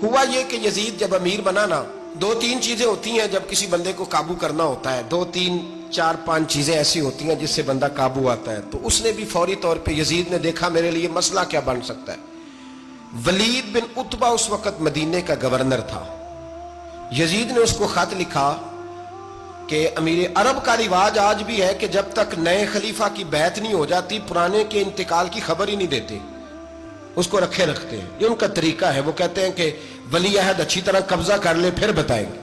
ہوا یہ کہ یزید جب امیر بنا نا، دو تین چیزیں ہوتی ہیں جب کسی بندے کو قابو کرنا ہوتا ہے، دو تین چار پانچ چیزیں ایسی ہوتی ہیں جس سے بندہ قابو آتا ہے. تو اس نے بھی فوری طور پہ، یزید نے دیکھا میرے لیے مسئلہ کیا بن سکتا ہے. ولید بن عتبہ اس وقت مدینے کا گورنر تھا. یزید نے اس کو خط لکھا کہ امیر عرب کا رواج آج بھی ہے کہ جب تک نئے خلیفہ کی بیعت نہیں ہو جاتی پرانے کے انتقال کی خبر ہی نہیں دیتے، اس کو رکھے رکھتے ہیں. یہ ان کا طریقہ ہے. وہ کہتے ہیں کہ ولی عہد اچھی طرح قبضہ کر لے پھر بتائیں گے.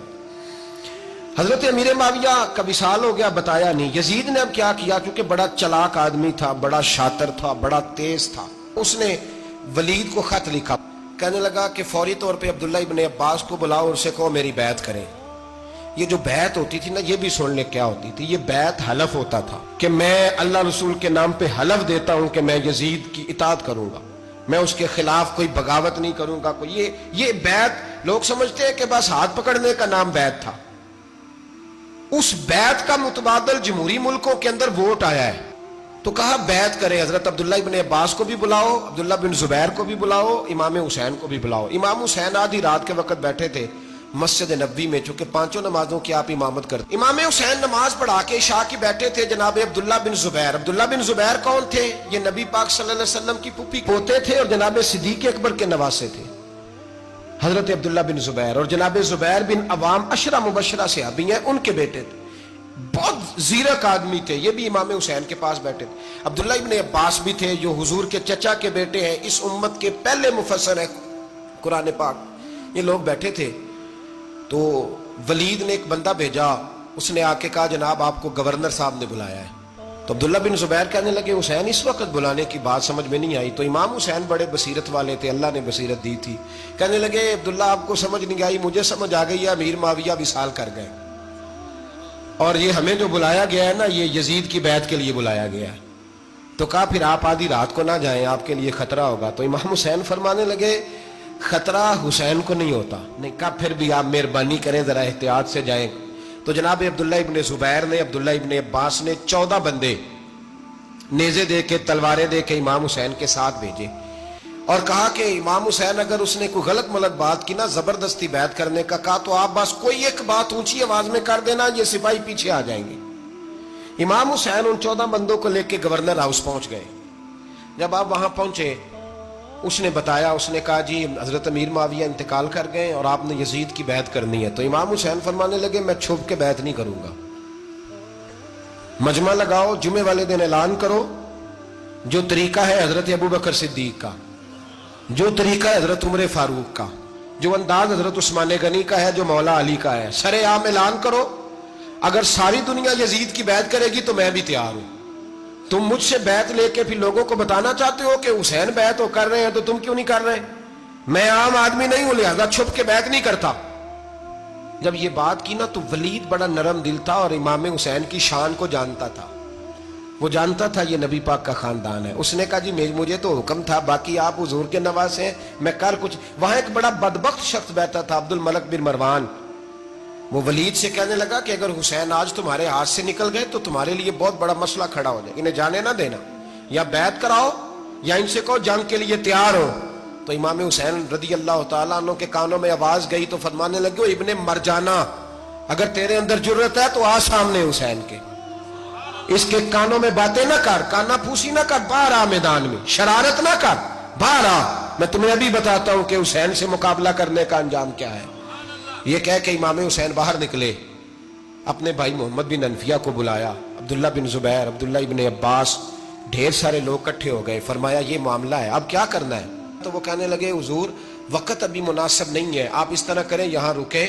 حضرت امیر معاویہ کا وصال ہو گیا، بتایا نہیں. یزید نے اب کیا کیا، کیونکہ بڑا چلاک آدمی تھا، بڑا شاطر تھا، بڑا تیز تھا، اس نے ولید کو خط لکھا. کہنے لگا کہ فوری طور پہ عبداللہ ابن عباس کو بلاؤ اور اسے کہو میری بیعت کریں. یہ جو بیعت ہوتی تھی نا، یہ بھی سن لے کیا ہوتی تھی. یہ بیعت حلف ہوتا تھا کہ میں اللہ رسول کے نام پہ حلف دیتا ہوں کہ میں یزید کی اطاعت کروں گا، میں اس کے خلاف کوئی بغاوت نہیں کروں گا. کوئی یہ بیعت لوگ سمجھتے ہیں کہ بس ہاتھ پکڑنے کا نام بیعت تھا. اس بیعت کا متبادل جمہوری ملکوں کے اندر ووٹ آیا ہے. تو کہا بیعت کرے. حضرت عبداللہ ابن عباس کو بھی بلاؤ، عبداللہ بن زبیر کو بھی بلاؤ، امام حسین کو بھی بلاؤ. امام حسین آدھی رات کے وقت بیٹھے تھے مسجد نبوی میں، چونکہ پانچوں نمازوں کی آپ امامت کرتے. امام حسین نماز پڑھا کے عشاء کی بیٹھے تھے. جناب عبداللہ بن زبیر، عبداللہ بن زبیر کون تھے؟ یہ نبی پاک صلی اللہ علیہ وسلم کی پھوپھی پوتے تھے اور جناب صدیق اکبر کے نواسے تھے. حضرت عبداللہ بن زبیر اور جناب زبیر بن عوام عشرہ مبشرہ صحابی ہیں، ان کے بیٹے تھے. بہت زیرک آدمی تھے. یہ بھی امام حسین کے پاس بیٹھے تھے. عبداللہ ابن عباس بھی تھے جو حضور کے چچا کے بیٹے ہیں، اس امت کے پہلے مفسر ہیں قرآن پاک. یہ لوگ بیٹھے تھے. تو ولید نے ایک بندہ بھیجا، اس نے آ کے کہا جناب آپ کو گورنر صاحب نے بلایا ہے. تو عبداللہ بن زبیر کہنے لگے حسین اس وقت بلانے کی بات سمجھ میں نہیں آئی. تو امام حسین بڑے بصیرت والے تھے، اللہ نے بصیرت دی تھی. کہنے لگے عبداللہ آپ کو سمجھ نہیں آئی، مجھے سمجھ آ گئی ہے، امیر معاویہ وصال کر گئے اور یہ ہمیں جو بلایا گیا ہے نا، یہ یزید کی بیعت کے لیے بلایا گیا ہے. تو کہا پھر آپ آدھی رات کو نہ جائیں، آپ کے لیے خطرہ ہوگا. تو امام حسین فرمانے لگے خطرہ حسین کو نہیں ہوتا. نہیں کہا پھر بھی آپ مہربانی کریں ذرا احتیاط سے جائیں. تو جناب عبداللہ ابن زبیر نے، عبداللہ ابن عباس نے 14 بندے نیزے دے کے، تلواریں دے کے امام حسین کے ساتھ بھیجے اور کہا کہ امام حسین اگر اس نے کوئی غلط ملت بات کی نا، زبردستی بیعت کرنے کا کہا، تو آپ بس کوئی ایک بات اونچی آواز میں کر دینا، یہ سپاہی پیچھے آ جائیں گے. امام حسین ان 14 بندوں کو لے کے گورنر ہاؤس پہنچ گئے. جب آپ وہاں پہنچے اس نے بتایا، اس نے کہا جی حضرت امیر معاویہ انتقال کر گئے اور آپ نے یزید کی بیعت کرنی ہے. تو امام حسین فرمانے لگے میں چھپ کے بیعت نہیں کروں گا. مجمع لگاؤ، جمعے والے دن اعلان کرو. جو طریقہ ہے حضرت ابو بکر صدیق کا، جو طریقہ ہے حضرت عمر فاروق کا، جو انداز حضرت عثمان غنی کا ہے، جو مولا علی کا ہے، سر عام اعلان کرو. اگر ساری دنیا یزید کی بیعت کرے گی تو میں بھی تیار ہوں. تم مجھ سے بیعت لے کے پھر لوگوں کو بتانا چاہتے ہو کہ حسین بیعت کر رہے ہیں تو تم کیوں نہیں کر رہے؟ میں عام آدمی نہیں ہوں، لہذا چھپ کے بیعت نہیں کرتا. جب یہ بات کی نا تو ولید بڑا نرم دل تھا اور امام حسین کی شان کو جانتا تھا. وہ جانتا تھا یہ نبی پاک کا خاندان ہے. اس نے کہا جی مجھے تو حکم تھا، باقی آپ حضور کے نواسے ہیں، میں کر کچھ. وہاں ایک بڑا بدبخت شخص بیٹھا تھا، عبد الملک بن مروان. وہ ولید سے کہنے لگا کہ اگر حسین آج تمہارے ہاتھ سے نکل گئے تو تمہارے لیے بہت بڑا مسئلہ کھڑا ہو جائے. انہیں جانے نہ دینا، یا بیعت کراؤ یا ان سے کہو جنگ کے لیے تیار ہو. تو امام حسین رضی اللہ تعالیٰ عنہ کے کانوں میں آواز گئی تو فرمانے لگے ابن مرجانہ، اگر تیرے اندر جرت ہے تو آ سامنے حسین کے، اس کے کانوں میں باتیں نہ کر، کانا پھوسی نہ کر، باہر آ میدان میں، شرارت نہ کر، باہر آ. میں تمہیں ابھی بتاتا ہوں کہ حسین سے مقابلہ کرنے کا انجام کیا ہے. یہ کہہ کہ امام حسین باہر نکلے، اپنے بھائی محمد بن انفیہ کو بلایا، عبداللہ بن زبیر، عبداللہ ابن عباس، ڈھیر سارے لوگ اکٹھے ہو گئے. فرمایا یہ معاملہ ہے، اب کیا کرنا ہے؟ تو وہ کہنے لگے حضور وقت ابھی مناسب نہیں ہے، آپ اس طرح کریں یہاں رکے،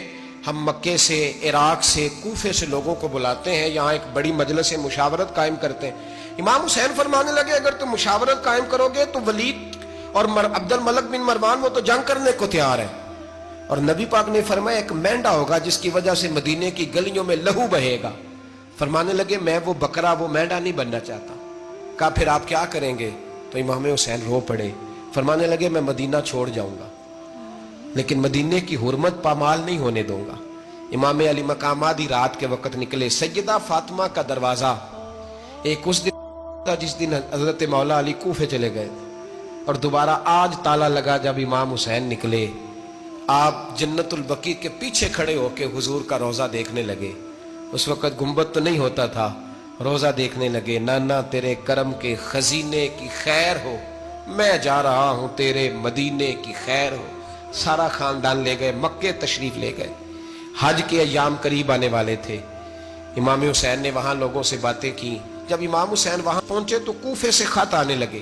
ہم مکے سے، عراق سے، کوفے سے لوگوں کو بلاتے ہیں، یہاں ایک بڑی مجلس مشاورت قائم کرتے ہیں. امام حسین فرمانے لگے اگر تم مشاورت قائم کرو گے تو ولید اور عبد الملک بن مروان وہ تو جنگ کرنے کو تیار ہے، اور نبی پاک نے فرمایا ایک مینڈا ہوگا جس کی وجہ سے مدینے کی گلیوں میں لہو بہے گا. فرمانے لگے میں وہ بکرا، وہ مینڈا نہیں بننا چاہتا. کہا پھر آپ کیا کریں گے؟ تو امام حسین رو پڑے. فرمانے لگے میں مدینہ چھوڑ جاؤں گا لیکن مدینے کی حرمت پامال نہیں ہونے دوں گا. امام علی مقام آدھی رات کے وقت نکلے. سیدہ فاطمہ کا دروازہ ایک اس دن تھا جس دن حضرت مولا علی کوفے چلے گئے اور دوبارہ آج تالا لگا جب امام حسین نکلے. آپ جنت البقیع کے پیچھے کھڑے ہو کے حضور کا روزہ دیکھنے لگے. اس وقت گنبد تو نہیں ہوتا تھا. روزہ دیکھنے لگے. نانا تیرے کرم کے خزینے کی خیر ہو, میں جا رہا ہوں تیرے مدینے کی خیر ہو. سارا خاندان لے گئے, مکے تشریف لے گئے. حج کے ایام قریب آنے والے تھے. امام حسین نے وہاں لوگوں سے باتیں کی. جب امام حسین وہاں پہنچے تو کوفے سے خط آنے لگے.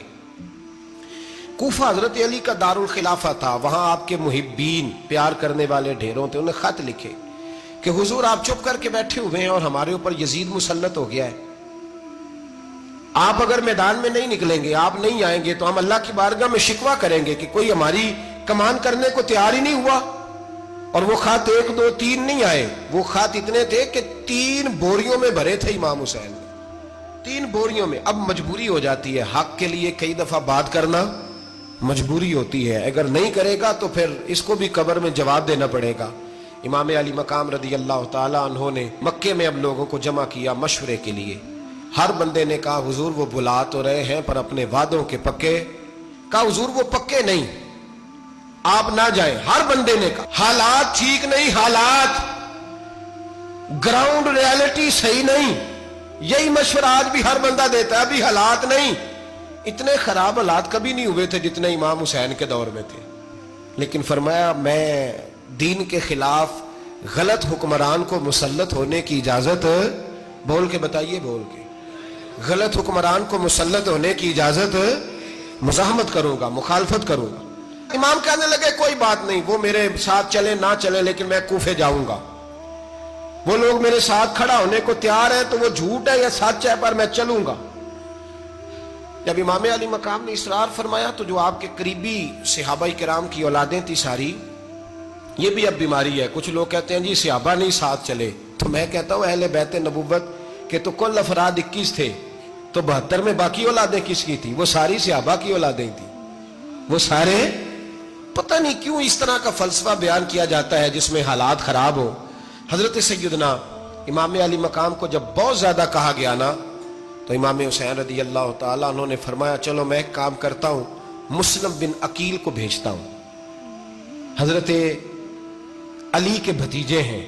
کوفہ حضرت علی کا دارالخلافہ تھا. وہاں آپ کے محبین, پیار کرنے والے ڈھیروں تھے. انہیں خط لکھے کہ حضور آپ چپ کر کے بیٹھے ہوئے ہیں اور ہمارے اوپر یزید مسلط ہو گیا ہے. آپ اگر میدان میں نہیں نکلیں گے, آپ نہیں آئیں گے تو ہم اللہ کی بارگاہ میں شکوہ کریں گے کہ کوئی ہماری کمان کرنے کو تیار ہی نہیں ہوا. اور وہ خط 1 2 3 نہیں آئے. وہ خط اتنے تھے کہ 3 بوریوں میں بھرے تھے امام حسین نے. 3 بوریوں میں. اب مجبوری ہو جاتی ہے, حق کے لیے کئی دفعہ بات کرنا مجبوری ہوتی ہے. اگر نہیں کرے گا تو پھر اس کو بھی قبر میں جواب دینا پڑے گا. امام علی مقام رضی اللہ تعالیٰ عنہ نے مکے میں اب لوگوں کو جمع کیا مشورے کے لیے. ہر بندے نے کہا حضور وہ بلا تو رہے ہیں پر اپنے وعدوں کے پکے. کہا حضور وہ پکے نہیں, آپ نہ جائیں. ہر بندے نے کہا حالات ٹھیک نہیں, حالات گراؤنڈ ریالٹی صحیح نہیں. یہی مشورہ آج بھی ہر بندہ دیتا ہے. ابھی حالات نہیں. اتنے خراب حالات کبھی نہیں ہوئے تھے جتنے امام حسین کے دور میں تھے. لیکن فرمایا میں دین کے خلاف غلط حکمران کو مسلط ہونے کی اجازت, بول کے بتائیے, بول کے, غلط حکمران کو مسلط ہونے کی اجازت, مزاحمت کروں گا, مخالفت کروں گا. امام کہنے لگے کوئی بات نہیں, وہ میرے ساتھ چلے نہ چلے لیکن میں کوفے جاؤں گا. وہ لوگ میرے ساتھ کھڑا ہونے کو تیار ہے تو وہ جھوٹ ہے یا سچ ہے پر میں چلوں گا. جب امام علی مقام نے اصرار فرمایا تو جو آپ کے قریبی صحابہ کرام کی اولادیں تھی ساری, یہ بھی اب بیماری ہے. کچھ لوگ کہتے ہیں جی صحابہ نہیں ساتھ چلے, تو میں کہتا ہوں اہل بیت نبوت کے تو کل افراد 21 تھے, تو 72 میں باقی اولادیں کس کی تھی؟ وہ ساری صحابہ کی اولادیں تھیں. وہ سارے, پتہ نہیں کیوں اس طرح کا فلسفہ بیان کیا جاتا ہے جس میں حالات خراب ہو. حضرت سیدنا امام علی مقام کو جب بہت زیادہ کہا گیا نا, تو امام حسین رضی اللہ تعالیٰ انہوں نے فرمایا چلو میں ایک کام کرتا ہوں, مسلم بن عقیل کو بھیجتا ہوں. حضرت علی کے بھتیجے ہیں,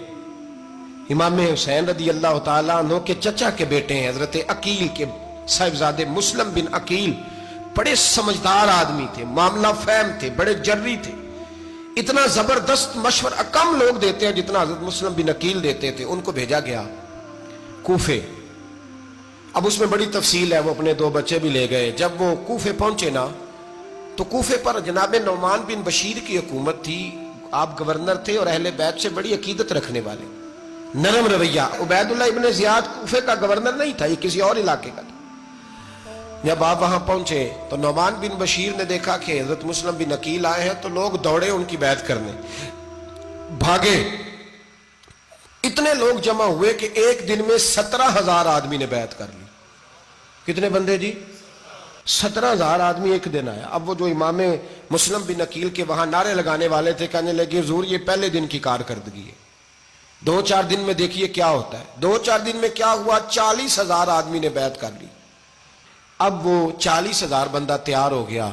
امام حسین رضی اللہ تعالیٰ عنہ کے چچا کے بیٹے ہیں حضرت عقیل کے صاحبزادے مسلم بن عقیل. بڑے سمجھدار آدمی تھے, معاملہ فہم تھے, بڑے جری تھے. اتنا زبردست مشورہ کم لوگ دیتے ہیں جتنا حضرت مسلم بن عقیل دیتے تھے. ان کو بھیجا گیا کوفے. اب اس میں بڑی تفصیل ہے, وہ اپنے 2 بچے بھی لے گئے. جب وہ کوفے پہنچے نا تو کوفے پر جناب نعمان بن بشیر کی حکومت تھی. آپ گورنر تھے اور اہل بیت سے بڑی عقیدت رکھنے والے, نرم رویہ. عبید اللہ ابن زیاد کوفے کا گورنر نہیں تھا, یہ کسی اور علاقے کا تھا. جب آپ وہاں پہنچے تو نعمان بن بشیر نے دیکھا کہ حضرت مسلم بن عقیل آئے ہیں, تو لوگ دوڑے ان کی بیعت کرنے, بھاگے. اتنے لوگ جمع ہوئے کہ ایک دن میں 17,000 آدمی نے بیعت کر لی. کتنے بندے جی؟ 17,000 آدمی ایک دن آیا. اب وہ جو امام مسلم بن عقیل کے وہاں نعرے لگانے والے تھے کہنے لگے حضور یہ پہلے دن کی کارکردگی ہے, 2-4 دن میں دیکھیے کیا ہوتا ہے. 2-4 دن میں کیا ہوا, 40,000 آدمی نے بیعت کر لی. اب وہ 40,000 بندہ تیار ہو گیا.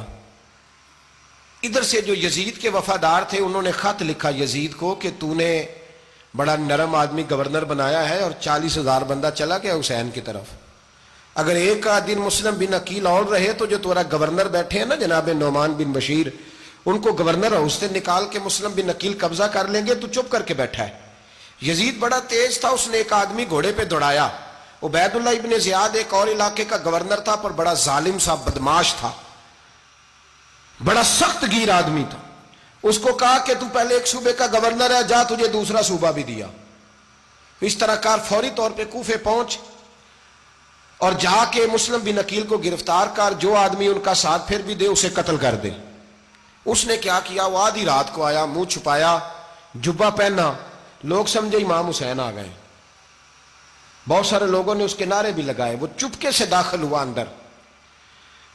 ادھر سے جو یزید کے وفادار تھے انہوں نے خط لکھا یزید کو کہ تو نے بڑا نرم آدمی گورنر بنایا ہے اور 40,000 بندہ چلا گیا حسین کی طرف. اگر ایک دن مسلم بن عقیل اور رہے تو جو تورا گورنر بیٹھے ہیں نا جناب نعمان بن بشیر, ان کو گورنر ہاؤس سے نکال کے مسلم بن عقیل قبضہ کر لیں گے. تو چپ کر کے بیٹھا ہے. یزید بڑا تیز تھا, اس نے ایک آدمی گھوڑے پہ دوڑایا. عبید اللہ ابن زیاد ایک اور علاقے کا گورنر تھا پر بڑا ظالم سا بدماش تھا, بڑا سخت گیر آدمی تھا. اس کو کہا کہ تو پہلے ایک صوبے کا گورنر ہے, جا تجھے دوسرا صوبہ بھی دیا. اس طرح کار فوری طور پہ کوفے پہنچ اور جا کے مسلم بن عقیل کو گرفتار کر, جو آدمی ان کا ساتھ پھر بھی دے اسے قتل کر دے. اس نے کیا کیا, وہ آدھی رات کو آیا, منہ چھپایا, جبہ پہنا, لوگ سمجھے امام حسین آ گئے. بہت سارے لوگوں نے اس کے نعرے بھی لگائے. وہ چپکے سے داخل ہوا اندر,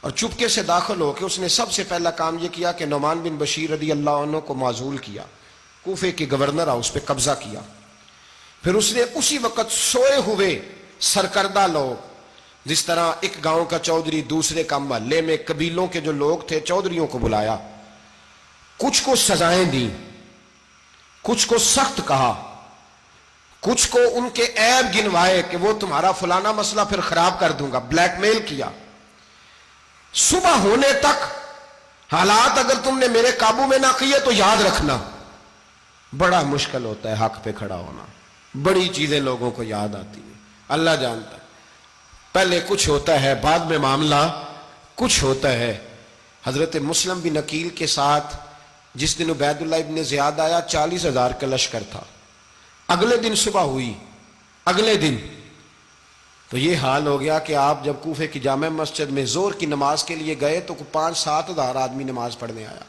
اور چپکے سے داخل ہو کے اس نے سب سے پہلا کام یہ کیا کہ نعمان بن بشیر رضی اللہ عنہ کو معزول کیا, کوفے کے گورنر اس پہ قبضہ کیا. پھر اس نے اسی وقت سوئے ہوئے سرکردہ لوگ, جس طرح ایک گاؤں کا چودھری دوسرے کا محلے میں قبیلوں کے جو لوگ تھے چودھریوں کو بلایا, کچھ کو سزائیں دیں, کچھ کو سخت کہا، کچھ کو ان کے عیب گنوائے کہ وہ تمہارا فلانا مسئلہ پھر خراب کر دوں گا، بلیک میل کیا۔ صبح ہونے تک حالات اگر تم نے میرے قابو میں نہ کیے تو یاد رکھنا بڑا مشکل ہوتا ہے حق پہ کھڑا ہونا، بڑی چیزیں لوگوں کو یاد آتی ہیں، اللہ جانتا ہے۔ پہلے کچھ ہوتا ہے، بعد میں معاملہ کچھ ہوتا ہے۔ حضرت مسلم بن عقیل کے ساتھ جس دن عبید اللہ ابن زیاد آیا 40,000 کا لشکر تھا، اگلے دن صبح ہوئی، اگلے دن تو یہ حال ہو گیا کہ آپ جب کوفے کی جامع مسجد میں ظہر کی نماز کے لیے گئے تو 5-7 ہزار آدمی نماز پڑھنے آیا،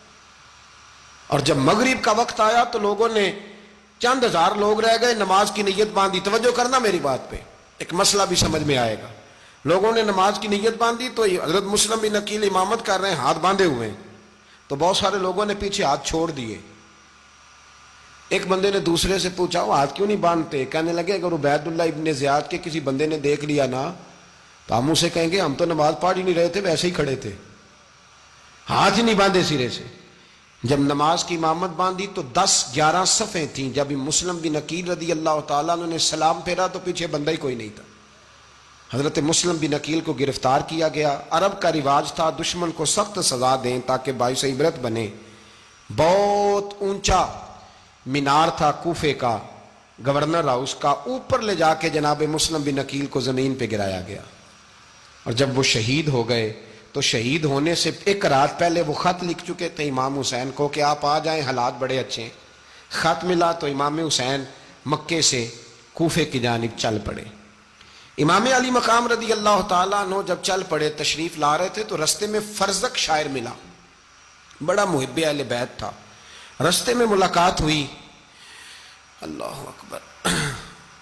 اور جب مغرب کا وقت آیا تو لوگوں نے چند ہزار لوگ رہ گئے، نماز کی نیت باندھی۔ توجہ کرنا میری بات پہ، ایک مسئلہ بھی سمجھ میں آئے گا۔ لوگوں نے نماز کی نیت باندھی تو حضرت مسلم بن عقیل امامت کر رہے ہیں، ہاتھ باندھے ہوئے ہیں، تو بہت سارے لوگوں نے پیچھے ہاتھ چھوڑ دیے۔ ایک بندے نے دوسرے سے پوچھا وہ ہاتھ کیوں نہیں باندھتے؟ کہنے لگے اگر عبید اللہ ابن زیاد کے کسی بندے نے دیکھ لیا نا تو ہم اسے کہیں گے ہم تو نماز پڑھ ہی نہیں رہے تھے، ویسے ہی کھڑے تھے، ہاتھ ہی نہیں باندھے سرے سے۔ جب نماز کی امامت باندھی تو 10-11 صفیں تھیں۔ جب مسلم بن عقیل رضی اللہ تعالیٰ عنہ نے سلام پھیرا تو پیچھے بندہ ہی کوئی نہیں تھا۔ حضرت مسلم بن عقیل کو گرفتار کیا گیا۔ عرب کا رواج تھا دشمن کو سخت سزا دیں تاکہ باعث عبرت بنے۔ بہت اونچا مینار تھا کوفے کا، گورنر ہاؤس کا، اوپر لے جا کے جناب مسلم بن عقیل کو زمین پہ گرایا گیا، اور جب وہ شہید ہو گئے تو شہید ہونے سے ایک رات پہلے وہ خط لکھ چکے تھے امام حسین کو کہ آپ آ جائیں، حالات بڑے اچھے ہیں۔ خط ملا تو امام حسین مکے سے کوفے کی جانب چل پڑے۔ امام علی مقام رضی اللہ تعالیٰ عنہ جب چل پڑے، تشریف لا رہے تھے تو رستے میں فرزق شاعر ملا، بڑا محب اہل بیت تھا۔ رستے میں ملاقات ہوئی، اللہ اکبر۔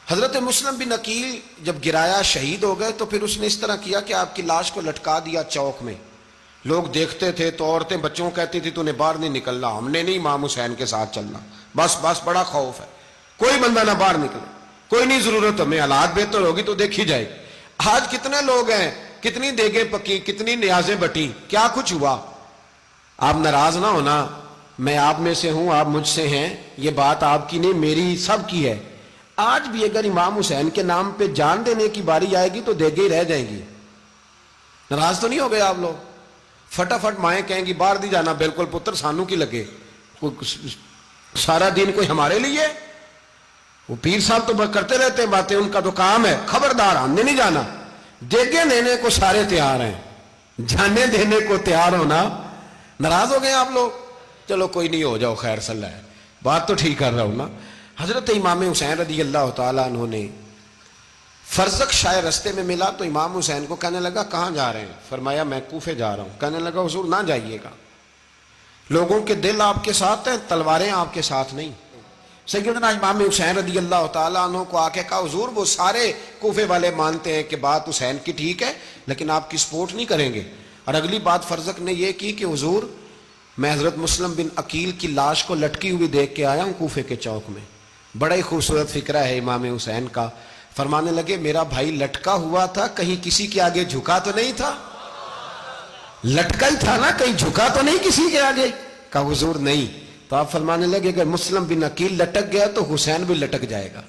حضرت مسلم بن عقیل جب گرایا شہید ہو گئے تو پھر اس نے اس طرح کیا کہ آپ کی لاش کو لٹکا دیا چوک میں۔ لوگ دیکھتے تھے تو عورتیں بچوں کہتی تھی تو نے باہر نہیں نکلنا، ہم نے نہیں امام حسین کے ساتھ چلنا، بس بڑا خوف ہے، کوئی بندہ نہ باہر نکلے، کوئی نہیں ضرورت ہمیں، حالات بہتر ہوگی تو دیکھی جائے۔ آج کتنے لوگ ہیں، کتنی دیگیں پکی، کتنی نیازیں بٹی، کیا کچھ ہوا۔ آپ ناراض نہ ہونا، میں آپ میں سے ہوں، آپ مجھ سے ہیں، یہ بات آپ کی نہیں میری سب کی ہے۔ آج بھی اگر امام حسین کے نام پہ جان دینے کی باری آئے گی تو دیگیں رہ جائیں گی۔ ناراض تو نہیں ہو گئے آپ لوگ؟ فٹافٹ مائیں کہیں گی باہر دی جانا، بالکل پتر سانو کی لگے، سارا دن کوئی ہمارے لیے؟ وہ پیر صاحب تو کرتے رہتے ہیں باتیں، ان کا تو کام ہے، خبردار ہم نے نہیں جانا۔ دیگیں دینے کو سارے تیار ہیں، جانے دینے کو تیار ہونا۔ ناراض ہو گئے آپ لوگ؟ چلو کوئی نہیں، ہو جاؤ، خیر صلی اللہ ہے، بات تو ٹھیک کر رہا ہوں نا۔ حضرت امام حسین رضی اللہ تعالیٰ عنہ نے فرزق شاعر رستے میں ملا تو امام حسین کو کہنے لگا کہاں جا رہے ہیں؟ فرمایا میں کوفے جا رہا ہوں۔ کہنے لگا حضور نہ جائیے گا، لوگوں کے دل آپ کے ساتھ ہیں، تلواریں آپ کے ساتھ نہیں۔ سیدنا امام حسین رضی اللہ تعالیٰ عنہ کو آ کے کہا حضور وہ سارے کوفے والے مانتے ہیں کہ بات حسین کی ٹھیک ہے لیکن آپ کی سپورٹ نہیں کریں گے۔ اور اگلی بات فرزق نے یہ کی کہ حضور میں حضرت مسلم بن عقیل کی لاش کو لٹکی ہوئی دیکھ کے آیا ہوں کوفے کے چوک میں، بڑا ہی خوبصورت فکرہ ہے امام حسین کا۔ فرمانے لگے میرا بھائی لٹکا ہوا تھا، کہیں کسی کے آگے جھکا تو نہیں تھا؟ لٹکا ہی تھا نا، کہیں جھکا تو نہیں کسی کے آگے؟ کہا حضور نہیں۔ تو آپ فرمانے لگے اگر مسلم بن عقیل لٹک گیا تو حسین بھی لٹک جائے گا،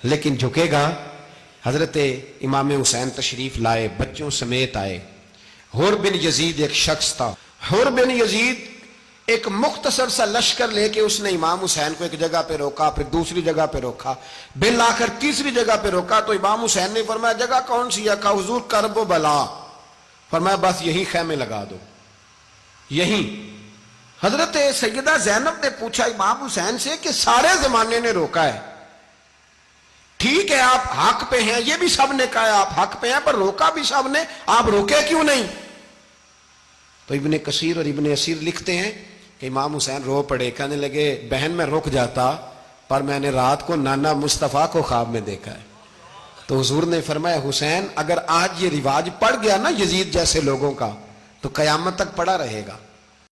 لیکن جھکے گا۔ حضرت امام حسین تشریف لائے، بچوں سمیت آئے۔ حر بن یزید ایک شخص تھا، حر بن یزید ایک مختصر سا لشکر لے کے اس نے امام حسین کو ایک جگہ پہ روکا، پھر دوسری جگہ پہ روکا، بالآخر تیسری جگہ پہ روکا تو امام حسین نے فرمایا جگہ کون سی ہے؟ کہا حضور کرب و بلا۔ فرمایا بس یہی خیمے لگا دو، یہی۔ حضرت سیدہ زینب نے پوچھا امام حسین سے کہ سارے زمانے نے روکا ہے، ٹھیک ہے آپ حق پہ ہیں، یہ بھی سب نے کہا آپ حق پہ ہیں، پر روکا بھی سب نے، آپ روکے کیوں نہیں؟ تو ابن کثیر اور ابن اسیر لکھتے ہیں کہ امام حسین رو پڑے، کہنے لگے بہن میں رک جاتا پر میں نے رات کو نانا مصطفیٰ کو خواب میں دیکھا ہے۔ تو حضور نے فرمایا حسین اگر آج یہ رواج پڑ گیا نا یزید جیسے لوگوں کا تو قیامت تک پڑا رہے گا۔